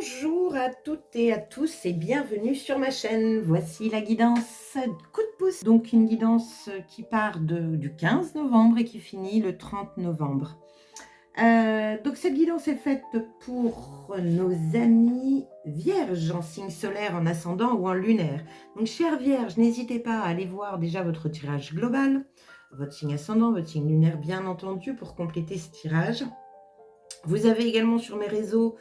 Bonjour à toutes et à tous et bienvenue sur ma chaîne. Voici la guidance coup de pouce. Donc une guidance qui part du 15 novembre et qui finit le 30 novembre. Donc cette guidance est faite pour nos amis vierges en signe solaire, en ascendant ou en lunaire. Donc chères vierges, n'hésitez pas à aller voir déjà votre tirage global, votre signe ascendant, votre signe lunaire bien entendu pour compléter ce tirage. Vous avez également sur mes réseaux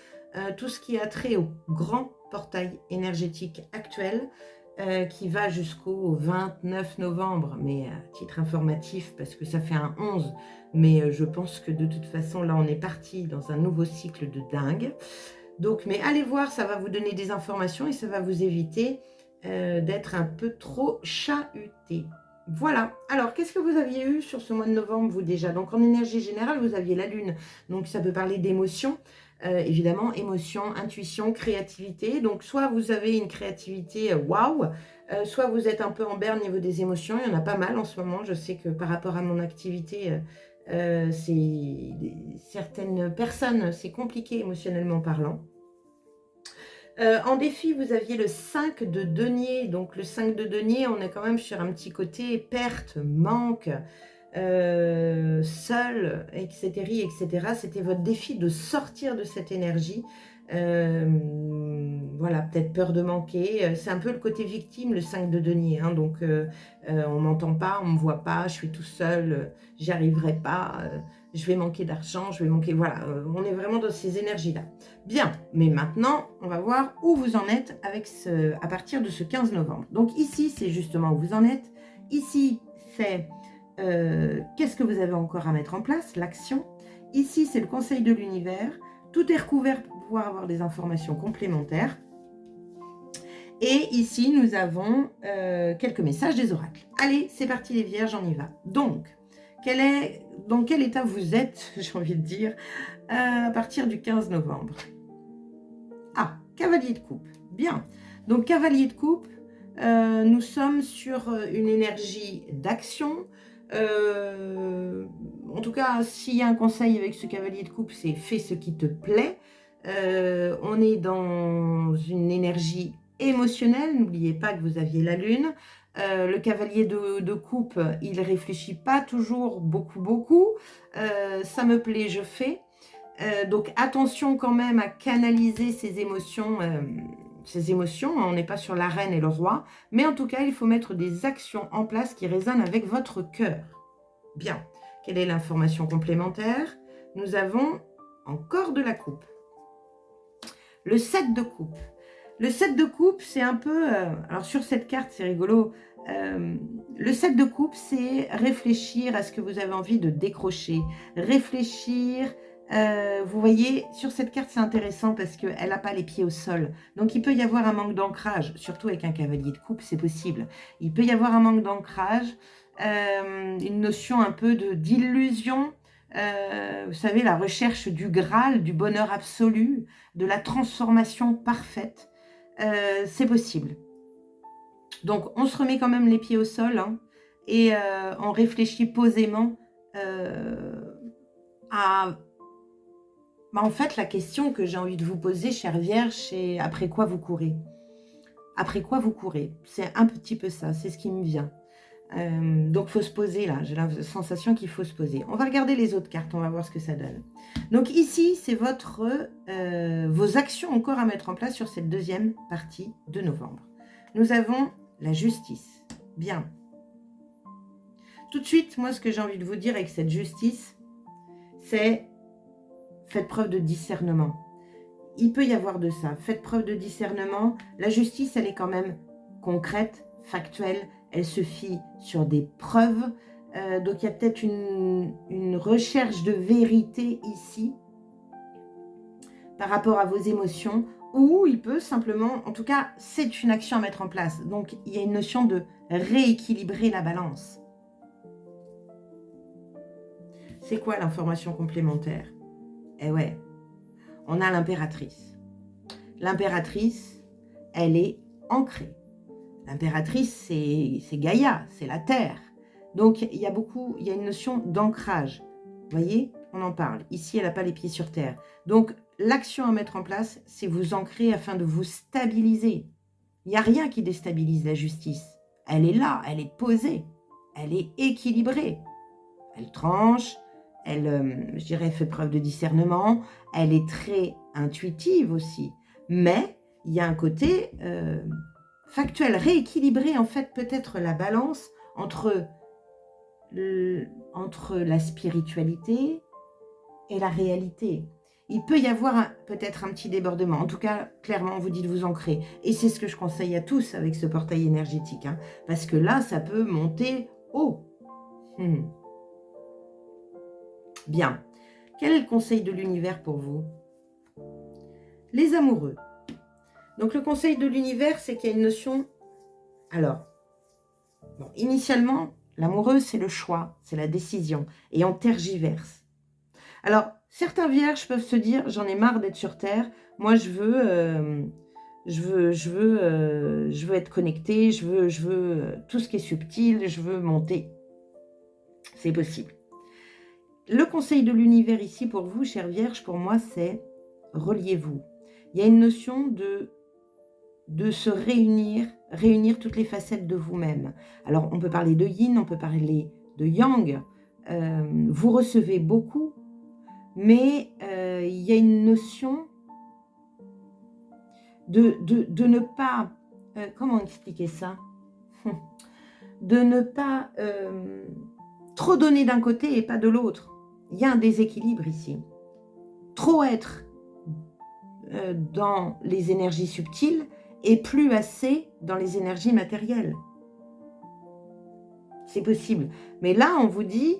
tout ce qui a trait au grand portail énergétique actuel qui va jusqu'au 29 novembre, mais à titre informatif parce que ça fait un 11, mais je pense que de toute façon là on est parti dans un nouveau cycle de dingue. Donc, mais allez voir, ça va vous donner des informations et ça va vous éviter d'être un peu trop chahuté. Voilà. Alors, qu'est-ce que vous aviez eu sur ce mois de novembre, vous déjà? Donc, en énergie générale, vous aviez la Lune. Donc, ça peut parler d'émotions. Évidemment, émotion, intuition, créativité. Donc, soit vous avez une créativité waouh, soit vous êtes un peu en berne au niveau des émotions. Il y en a pas mal en ce moment. Je sais que par rapport à mon activité, certaines personnes, c'est compliqué émotionnellement parlant. En défi, vous aviez le 5 de denier. Donc, le 5 de denier, on est quand même sur un petit côté perte, manque, seul, etc., etc. C'était votre défi de sortir de cette énergie. Voilà, peut-être peur de manquer. C'est un peu le côté victime, le 5 de denier. Hein, donc, on m'entend pas, on me voit pas, je suis tout seul, j'y arriverai pas, je vais manquer d'argent, je vais manquer... Voilà, on est vraiment dans ces énergies-là. Bien, mais maintenant, on va voir où vous en êtes avec à partir de ce 15 novembre. Donc ici, c'est justement où vous en êtes. Ici, c'est qu'est-ce que vous avez encore à mettre en place, l'action. Ici, c'est le conseil de l'univers. Tout est recouvert pour pouvoir avoir des informations complémentaires. Et ici, nous avons quelques messages des oracles. Allez, c'est parti les vierges, on y va. Donc, dans quel état vous êtes, j'ai envie de dire, à partir du 15 novembre? Ah, cavalier de coupe, bien. Donc, cavalier de coupe, nous sommes sur une énergie d'action. En tout cas, s'il y a un conseil avec ce cavalier de coupe, c'est fais ce qui te plaît. On est dans une énergie émotionnelle. N'oubliez pas que vous aviez la lune. Le cavalier de coupe, il réfléchit pas toujours beaucoup. Ça me plaît, je fais. Donc attention quand même à canaliser ces émotions. On n'est pas sur la reine et le roi, mais en tout cas, il faut mettre des actions en place qui résonnent avec votre cœur. Bien. Quelle est l'information complémentaire? Nous avons encore de la coupe. Le 7 de coupe. Le 7 de coupe, c'est un peu... alors sur cette carte, c'est rigolo. Le 7 de coupe, c'est réfléchir à ce que vous avez envie de décrocher. Réfléchir... vous voyez, sur cette carte, c'est intéressant parce qu'elle n'a pas les pieds au sol. Donc, il peut y avoir un manque d'ancrage, surtout avec un cavalier de coupe, c'est possible. Il peut y avoir un manque d'ancrage, une notion un peu d'illusion. Vous savez, la recherche du Graal, du bonheur absolu, de la transformation parfaite. C'est possible. Donc, on se remet quand même les pieds au sol hein, et on réfléchit posément à... Bah, en fait, la question que j'ai envie de vous poser, chère Vierge, c'est après quoi vous courez? Après quoi vous courez? C'est un petit peu ça, c'est ce qui me vient. Donc, il faut se poser là. J'ai la sensation qu'il faut se poser. On va regarder les autres cartes, on va voir ce que ça donne. Donc ici, c'est vos actions encore à mettre en place sur cette deuxième partie de novembre. Nous avons la justice. Bien. Tout de suite, moi, ce que j'ai envie de vous dire avec cette justice, c'est faites preuve de discernement. Il peut y avoir de ça. Faites preuve de discernement. La justice, elle est quand même concrète, factuelle. Elle se fie sur des preuves. Donc, il y a peut-être une recherche de vérité ici par rapport à vos émotions. Ou il peut simplement, en tout cas, c'est une action à mettre en place. Donc, il y a une notion de rééquilibrer la balance. C'est quoi l'information complémentaire? Eh ouais, on a l'impératrice. L'impératrice, elle est ancrée. L'impératrice, c'est Gaïa, c'est la terre. Donc, il y a une notion d'ancrage. Vous voyez, on en parle. Ici, elle n'a pas les pieds sur terre. Donc, l'action à mettre en place, c'est vous ancrer afin de vous stabiliser. Il n'y a rien qui déstabilise la justice. Elle est là, elle est posée, elle est équilibrée. Elle tranche, elle, je dirais, fait preuve de discernement, elle est très intuitive aussi. Mais il y a un côté factuel, rééquilibré, en fait, peut-être la balance entre la spiritualité et la réalité. Il peut y avoir peut-être un petit débordement. En tout cas, clairement, on vous dit de vous ancrer. Et c'est ce que je conseille à tous avec ce portail énergétique. Hein, parce que là, ça peut monter haut. Bien. Quel est le conseil de l'univers pour vous? Les amoureux. Donc, le conseil de l'univers, c'est qu'il y a une notion... Alors, bon, initialement, l'amoureux, c'est le choix, c'est la décision. Et on tergiverse. Alors, certains vierges peuvent se dire, j'en ai marre d'être sur Terre, moi je veux être connectée, je veux tout ce qui est subtil, je veux monter. C'est possible. Le conseil de l'univers ici pour vous, chère vierge, pour moi, c'est reliez-vous. Il y a une notion de se réunir toutes les facettes de vous-même. Alors, on peut parler de yin, on peut parler de yang. Vous recevez beaucoup, mais il y a une notion de ne pas... comment expliquer ça? De ne pas trop donner d'un côté et pas de l'autre. Il y a un déséquilibre ici. Trop être dans les énergies subtiles et plus assez dans les énergies matérielles. C'est possible. Mais là, on vous dit...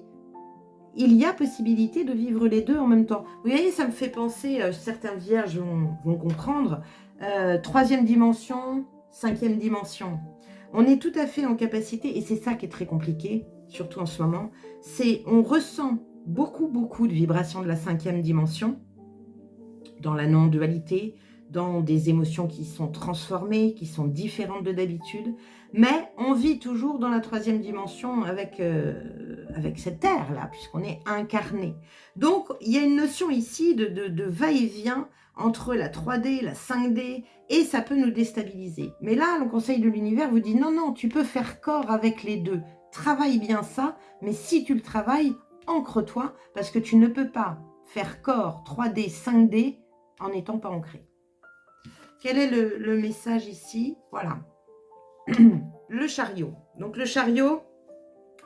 il y a possibilité de vivre les deux en même temps. Vous voyez, ça me fait penser, certains vierges vont comprendre, 3e dimension, 5e dimension. On est tout à fait en capacité, et c'est ça qui est très compliqué, surtout en ce moment, c'est on ressent beaucoup de vibrations de la 5e dimension, dans la non-dualité, dans des émotions qui sont transformées, qui sont différentes de d'habitude, mais on vit toujours dans la 3e dimension avec cette terre-là, puisqu'on est incarné. Donc, il y a une notion ici de va-et-vient entre la 3D, la 5D, et ça peut nous déstabiliser. Mais là, le conseil de l'univers vous dit, non, tu peux faire corps avec les deux. Travaille bien ça, mais si tu le travailles, ancre-toi, parce que tu ne peux pas faire corps 3D, 5D en n'étant pas ancré. Quel est le message ici? Voilà. Le chariot. Donc le chariot,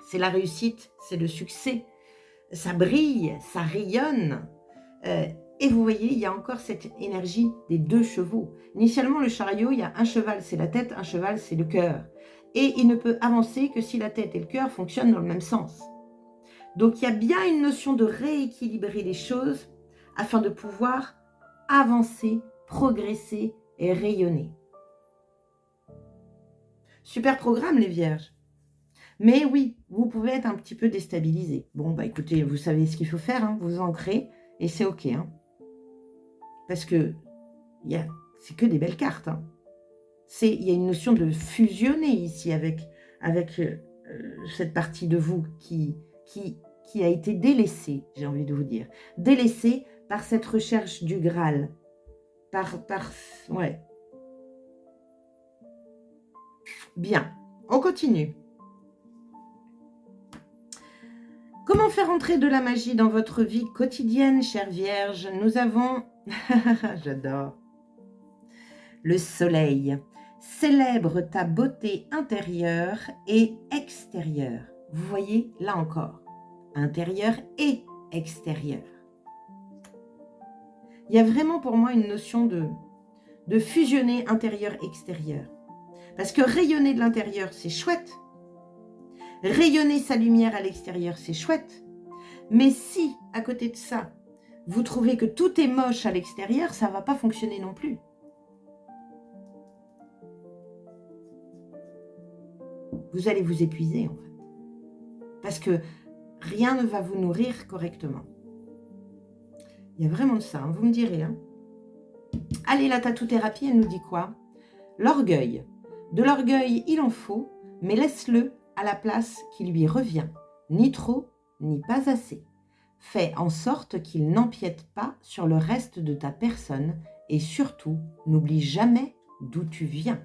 c'est la réussite, c'est le succès. Ça brille, ça rayonne. Et vous voyez, il y a encore cette énergie des 2 chevaux. Initialement, le chariot, il y a un cheval, c'est la tête, un cheval, c'est le cœur. Et il ne peut avancer que si la tête et le cœur fonctionnent dans le même sens. Donc il y a bien une notion de rééquilibrer les choses afin de pouvoir avancer, progresser et rayonner. Super programme, les vierges. Mais oui, vous pouvez être un petit peu déstabilisé. Bon, bah écoutez, vous savez ce qu'il faut faire, hein, vous ancrez, et c'est OK. Hein. Parce que c'est que des belles cartes. Hein. Il y a une notion de fusionner ici avec cette partie de vous qui a été délaissée, j'ai envie de vous dire. Délaissée par cette recherche du Graal. Ouais. Bien, on continue. Comment faire entrer de la magie dans votre vie quotidienne, chère Vierge? Nous avons, j'adore, le soleil. Célèbre ta beauté intérieure et extérieure. Vous voyez, là encore, intérieur et extérieur. Il y a vraiment pour moi une notion de fusionner intérieur-extérieur. Parce que rayonner de l'intérieur, c'est chouette. Rayonner sa lumière à l'extérieur, c'est chouette. Mais si, à côté de ça, vous trouvez que tout est moche à l'extérieur, ça ne va pas fonctionner non plus. Vous allez vous épuiser, en fait. Parce que rien ne va vous nourrir correctement. Il y a vraiment de ça, hein, vous me direz. Hein. Allez, la tatou-thérapie, elle nous dit quoi? L'orgueil. De l'orgueil, il en faut, mais laisse-le à la place qui lui revient. Ni trop, ni pas assez. Fais en sorte qu'il n'empiète pas sur le reste de ta personne et surtout, n'oublie jamais d'où tu viens.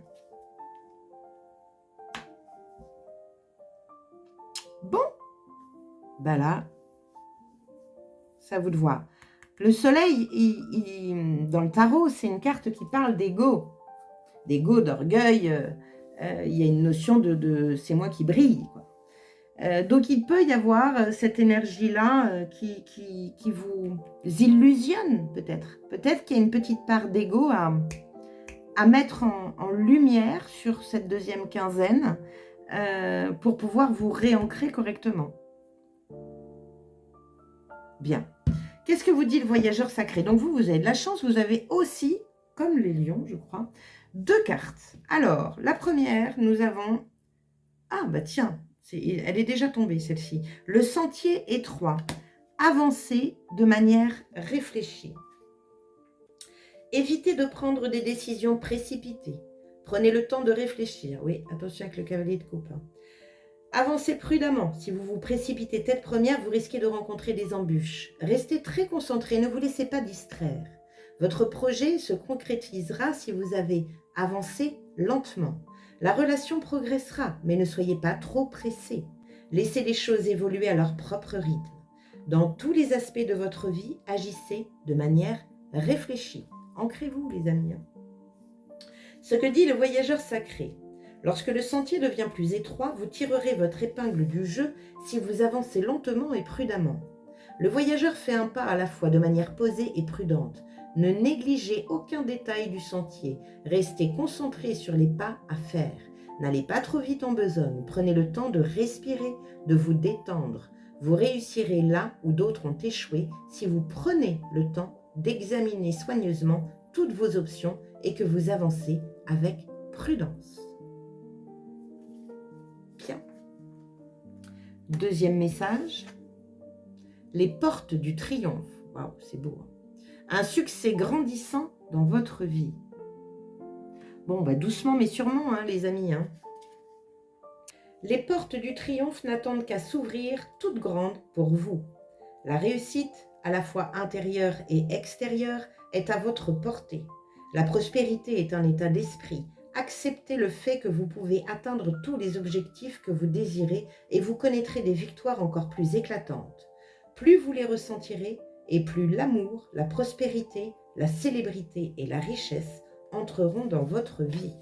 Bon, ben là, c'est à vous de voir. Le soleil, dans le tarot, c'est une carte qui parle d'ego, d'orgueil. Il y a une notion de c'est moi qui brille, quoi. Donc, il peut y avoir cette énergie-là qui vous illusionne, peut-être. Peut-être qu'il y a une petite part d'ego à mettre en lumière sur cette deuxième quinzaine pour pouvoir vous réancrer correctement. Bien. Qu'est-ce que vous dit le voyageur sacré? Donc, vous avez de la chance. Vous avez aussi, comme les lions, je crois, 2 cartes. Alors, la première, nous avons... Ah, bah tiens, elle est déjà tombée, celle-ci. Le sentier étroit. Avancez de manière réfléchie. Évitez de prendre des décisions précipitées. Prenez le temps de réfléchir. Oui, attention avec le cavalier de coupe. Avancez prudemment. Si vous vous précipitez tête première, vous risquez de rencontrer des embûches. Restez très concentré, ne vous laissez pas distraire. Votre projet se concrétisera si vous avez avancé lentement. La relation progressera, mais ne soyez pas trop pressé. Laissez les choses évoluer à leur propre rythme. Dans tous les aspects de votre vie, agissez de manière réfléchie. Ancrez-vous, les amis. Ce que dit le voyageur sacré. Lorsque le sentier devient plus étroit, vous tirerez votre épingle du jeu si vous avancez lentement et prudemment. Le voyageur fait un pas à la fois de manière posée et prudente. Ne négligez aucun détail du sentier. Restez concentré sur les pas à faire. N'allez pas trop vite en besogne. Prenez le temps de respirer, de vous détendre. Vous réussirez là où d'autres ont échoué si vous prenez le temps d'examiner soigneusement toutes vos options et que vous avancez avec prudence. Bien. Deuxième message. Les portes du triomphe. Waouh, c'est beau. Un succès grandissant dans votre vie. Bon, bah doucement mais sûrement, hein, les amis. Hein. Les portes du triomphe n'attendent qu'à s'ouvrir toutes grandes pour vous. La réussite, à la fois intérieure et extérieure, est à votre portée. La prospérité est un état d'esprit. Acceptez le fait que vous pouvez atteindre tous les objectifs que vous désirez et vous connaîtrez des victoires encore plus éclatantes. Plus vous les ressentirez, et plus l'amour, la prospérité, la célébrité et la richesse entreront dans votre vie.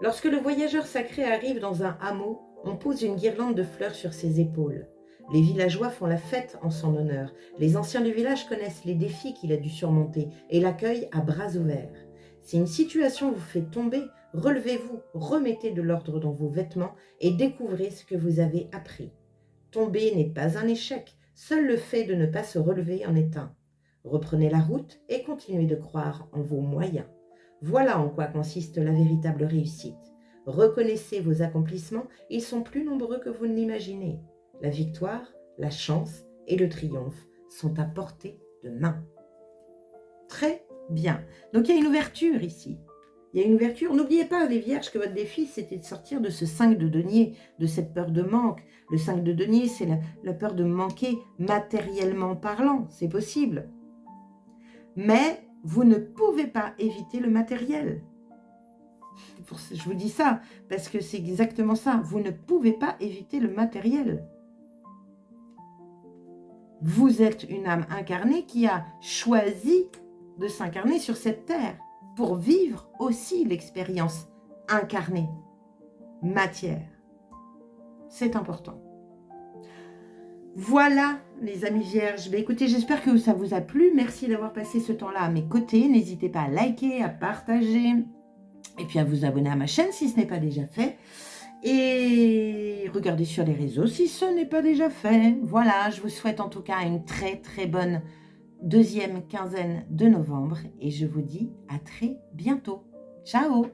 Lorsque le voyageur sacré arrive dans un hameau, on pose une guirlande de fleurs sur ses épaules. Les villageois font la fête en son honneur. Les anciens du village connaissent les défis qu'il a dû surmonter et l'accueillent à bras ouverts. Si une situation vous fait tomber, relevez-vous, remettez de l'ordre dans vos vêtements et découvrez ce que vous avez appris. Tomber n'est pas un échec, seul le fait de ne pas se relever en est un. Reprenez la route et continuez de croire en vos moyens. Voilà en quoi consiste la véritable réussite. Reconnaissez vos accomplissements, ils sont plus nombreux que vous ne l'imaginez. La victoire, la chance et le triomphe sont à portée de main. Très bien. Donc il y a une ouverture ici. Il y a une ouverture. N'oubliez pas, les vierges, que votre défi, c'était de sortir de ce 5 de denier, de cette peur de manque. Le 5 de denier, c'est la peur de manquer matériellement parlant. C'est possible. Mais vous ne pouvez pas éviter le matériel. Je vous dis ça, parce que c'est exactement ça. Vous ne pouvez pas éviter le matériel. Vous êtes une âme incarnée qui a choisi de s'incarner sur cette terre pour vivre aussi l'expérience incarnée, matière. C'est important. Voilà, les amis vierges. Écoutez, j'espère que ça vous a plu. Merci d'avoir passé ce temps-là à mes côtés. N'hésitez pas à liker, à partager et puis à vous abonner à ma chaîne si ce n'est pas déjà fait. Et regardez sur les réseaux si ce n'est pas déjà fait. Voilà, je vous souhaite en tout cas une très très bonne deuxième quinzaine de novembre et je vous dis à très bientôt. Ciao!